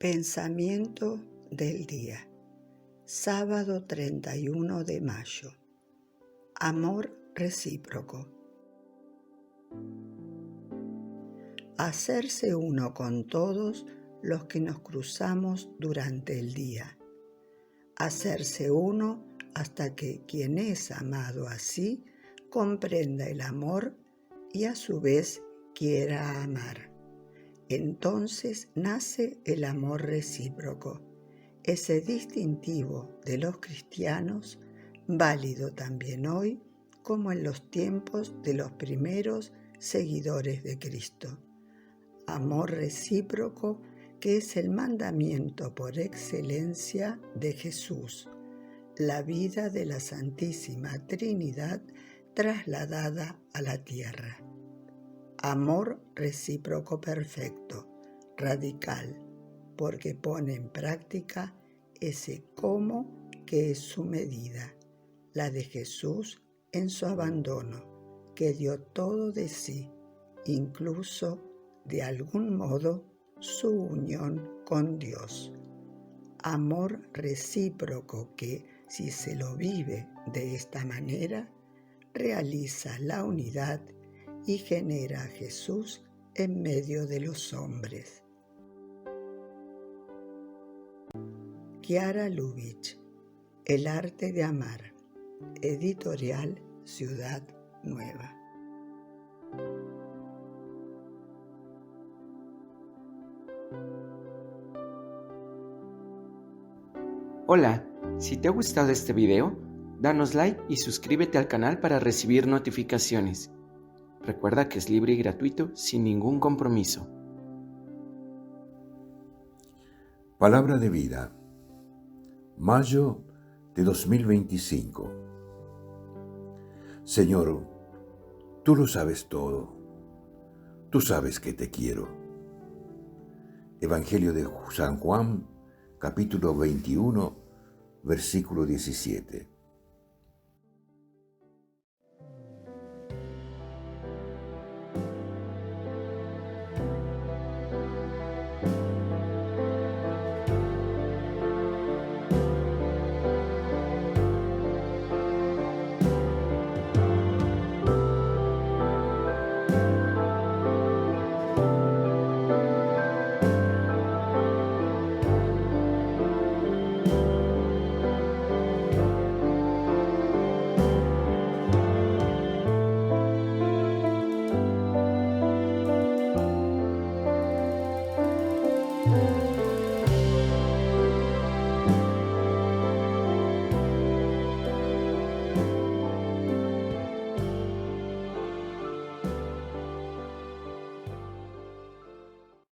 Pensamiento del día, sábado 31 de mayo. Amor recíproco. Hacerse uno con todos los que nos cruzamos durante el día. Hacerse uno hasta que quien es amado así comprenda el amor y a su vez quiera amar. Entonces nace el amor recíproco, ese distintivo de los cristianos, válido también hoy como en los tiempos de los primeros seguidores de Cristo. Amor recíproco que es el mandamiento por excelencia de Jesús, la vida de la Santísima Trinidad trasladada a la tierra. Amor recíproco perfecto, radical, porque pone en práctica ese cómo que es su medida, la de Jesús en su abandono, que dio todo de sí, incluso, de algún modo, su unión con Dios. Amor recíproco que, si se lo vive de esta manera, realiza la unidad y genera a Jesús en medio de los hombres. Chiara Lubich, El arte de amar, editorial Ciudad Nueva. Hola, si te ha gustado este video, danos like y suscríbete al canal para recibir notificaciones. Recuerda que es libre y gratuito, sin ningún compromiso. Palabra de vida, mayo de 2025. Señor, tú lo sabes todo. Tú sabes que te quiero. Evangelio de San Juan, capítulo 21, versículo 17.